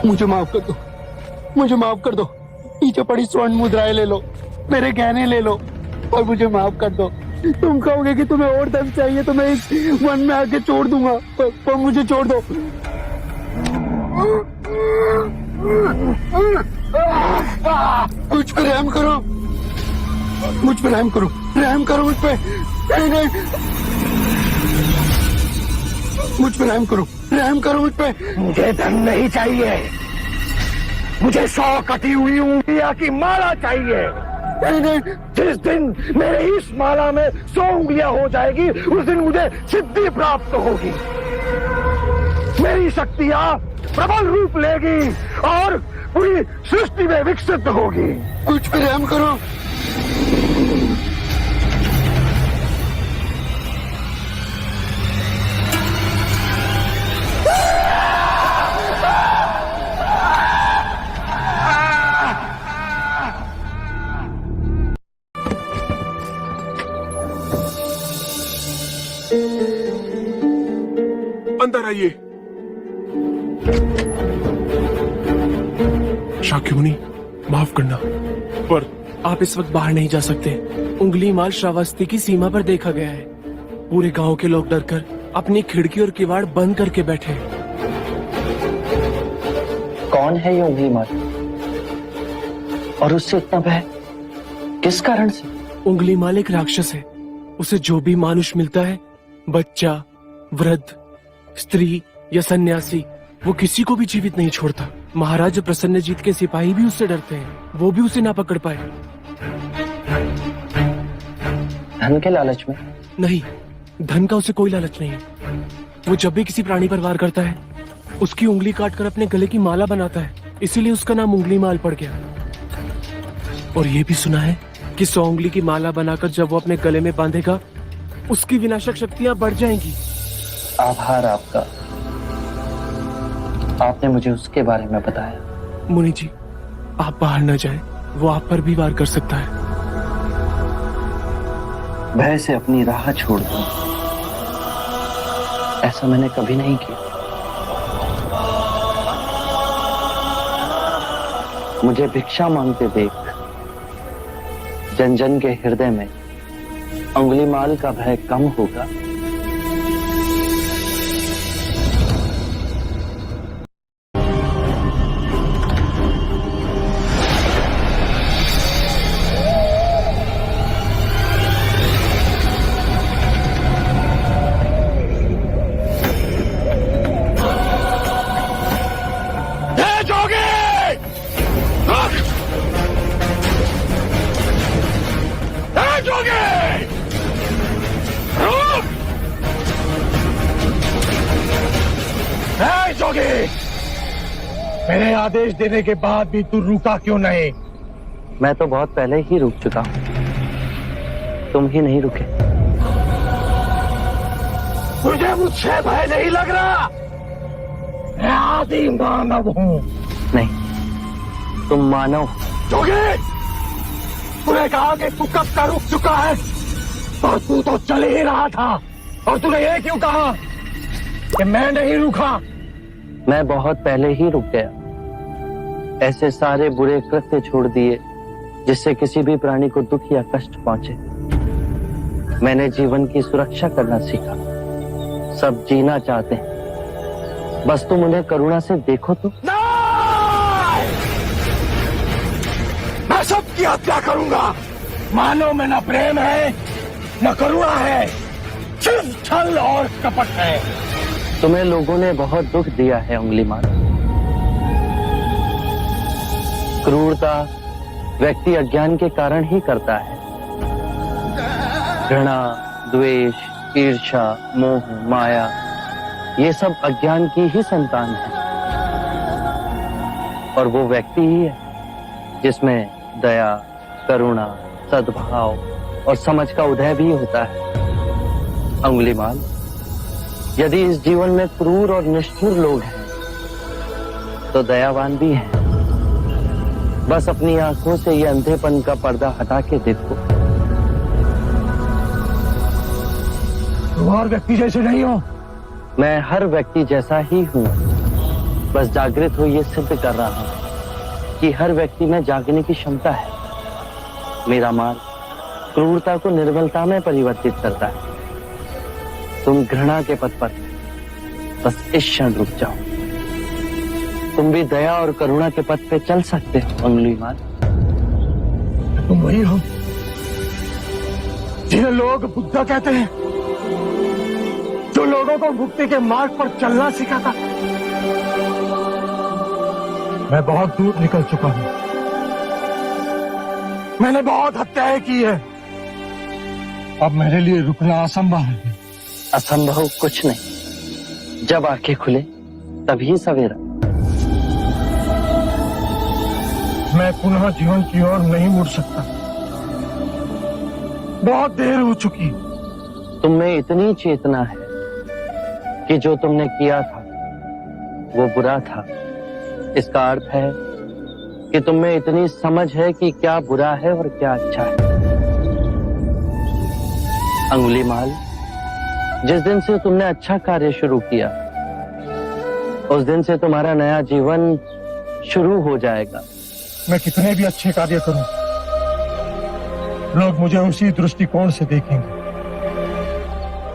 मुझे माफ कर दो, मुझे माफ कर दो। पीछे पड़ी स्वर्ण मुद्राएं ले लो, मेरे गहने ले लो और मुझे माफ कर दो। तुम कहोगे कि तुम्हें और धन चाहिए तो मैं इस वन में आके छोड़ दूंगा, पर मुझे छोड़ दो। मुझ पे रहम करो, मुझ पे रहम करो, रहम करो मुझ पे। नहीं नहीं, मुझ पे रहम करो, रहम करो मुझ पे। मुझे धन नहीं चाहिए, मुझे 100 कटी हुई उंगलियां की माला चाहिए। नहीं नहीं, जिस दिन मेरे इस माला में 100 उंगलियां हो जाएगी उस दिन मुझे सिद्धि प्राप्त होगी। मेरी शक्तियां प्रबल रूप लेगी और पूरी सृष्टि में विकसित होगी। मुझ पे रहम करो। अंदर आइए। शाक्यमुनि, माफ करना, पर आप इस वक्त बाहर नहीं जा सकते। उंगली माल श्रावस्ती की सीमा पर देखा गया है। पूरे गांव के लोग डरकर अपनी खिड़की और किवाड़ बंद करके बैठे हैं। कौन है ये उंगली माल और उससे इतना भय किस कारण से? उंगली माल एक राक्षस है। उसे जो भी मानुष मिलता है, बच्चा, वृद्ध, स्त्री या सन्यासी, वो किसी को भी जीवित नहीं छोड़ता। महाराज प्रसन्नजीत के सिपाही भी उससे डरते हैं, वो भी उसे ना पकड़ पाए। धन के लालच में? नहीं, धन का उसे कोई लालच नहीं है। वो जब भी किसी प्राणी पर वार करता है, उसकी उंगली काटकर अपने गले की माला बनाता है, इसीलिए उसका नाम उंगली माल पड़ गया। और ये भी सुना है कि 100 उंगली की माला बनाकर जब वो अपने गले में बांधेगा, उसकी विनाशक शक्तियां बढ़ जाएंगी। आभार आपका, आपने मुझे उसके बारे में बताया। मुनि जी, आप बाहर न जाएं, वो आप पर भी वार कर सकता है। भय से अपनी राह छोड़ दूं, ऐसा मैंने कभी नहीं किया। मुझे भिक्षा मांगते देख जन जन के हृदय में उंगलीमाल का भय कम होगा। मेरे आदेश देने के बाद भी तू रुका क्यों नहीं? मैं तो बहुत पहले ही रुक चुका हूं, तुम ही नहीं रुके। मुझे मुझसे भय नहीं लग रहा। मैं आदि मानव हूं। नहीं, तुम मानव। जोगी, तूने कहा कि तू कब का रुक चुका है, और तू तो चल ही रहा था, और तूने ये क्यों कहा कि मैं नहीं रुका? मैं बहुत पहले ही रुक गया। ऐसे सारे बुरे कृत्य छोड़ दिए जिससे किसी भी प्राणी को दुख या कष्ट पहुंचे। मैंने जीवन की सुरक्षा करना सीखा। सब जीना चाहते हैं, बस तुम उन्हें करुणा से देखो तो। मैं सबकी हत्या करूंगा। मानव में न प्रेम है न करुणा है, सिर्फ छल और कपट है। तुम्हें लोगों ने बहुत दुख दिया है उंगलीमाल। क्रूरता व्यक्ति अज्ञान के कारण ही करता है। घृणा, द्वेष, ईर्ष्या, मोह, माया, ये सब अज्ञान की ही संतान है। और वो व्यक्ति ही है जिसमें दया, करुणा, सद्भाव और समझ का उदय भी होता है। उंगलीमाल, यदि इस जीवन में क्रूर और निष्ठुर लोग हैं तो दयावान भी हैं। बस अपनी आंखों से ये अंधेपन का पर्दा हटा के देखो। तुम और व्यक्ति जैसे नहीं हो। मैं हर व्यक्ति जैसा ही हूं, बस जागृत हो ये सिद्ध कर रहा हूं कि हर व्यक्ति में जागने की क्षमता है। मेरा मार्ग क्रूरता को निर्बलता में परिवर्तित करता है। तुम घृणा के पथ पर बस इस क्षण रुक जाओ। तुम भी दया और करुणा के पथ पे चल सकते हो अंगुलीमाल। तुम वही हो जिन्हें लोग बुद्धा कहते हैं, जो लोगों को मुक्ति के मार्ग पर चलना सिखाता। मैं बहुत दूर निकल चुका हूं। मैंने बहुत हत्याएं की है। अब मेरे लिए रुकना असंभव है। असंभव कुछ नहीं। जब आंखें खुले तभी सवेरा। मैं पुनः जीवन की ओर नहीं मुड़ सकता। बहुत देर हो चुकी। तुम में इतनी चेतना है कि जो तुमने किया था वो बुरा था। इसका अर्थ है कि तुम में इतनी समझ है कि क्या बुरा है और क्या अच्छा है। अंगुलीमाल, जिस दिन से तुमने अच्छा कार्य शुरू किया उस दिन से तुम्हारा नया जीवन शुरू हो जाएगा। मैं कितने भी अच्छे कार्य करूं, लोग मुझे उसी दृष्टिकोण से देखेंगे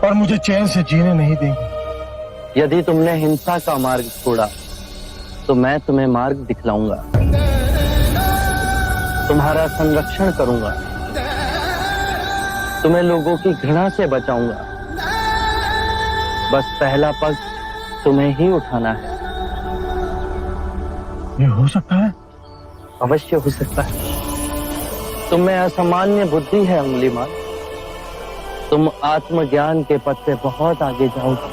और मुझे चैन से जीने नहीं देंगे। यदि तुमने हिंसा का मार्ग छोड़ा तो मैं तुम्हें मार्ग दिखलाऊंगा। तुम्हारा संरक्षण करूंगा। तुम्हें लोगों की घृणा से बचाऊंगा। बस पहला पग तुम्हें ही उठाना है। ये हो सकता है? अवश्य हो सकता है। तुम में असामान्य बुद्धि है अंगुलीमाल। तुम आत्मज्ञान के पथ पे बहुत आगे जाओगे।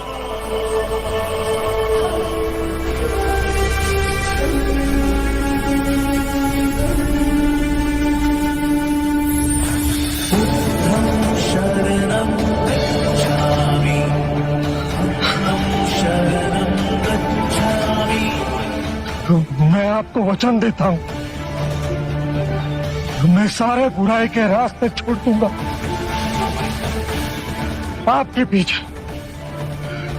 तो मैं आपको वचन देता हूं, मैं सारे बुराई के रास्ते छोड़ दूंगा। आपके पीछे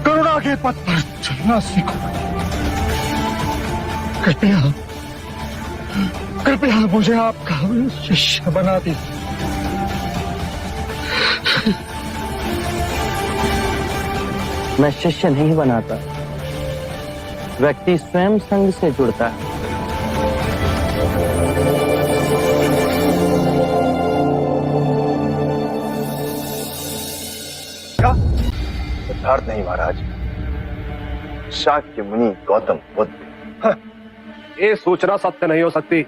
करुणा के पथ पर चलना सीखूंगा। कृपया कृपया मुझे आपका शिष्य बना दीजिए। मैं शिष्य नहीं बनाता। व्यक्ति स्वयं संग से जुड़ता है। सिद्धार्थ नहीं महाराज, शाक्य मुनि गौतम बुद्ध। ये सूचना सत्य नहीं हो सकती।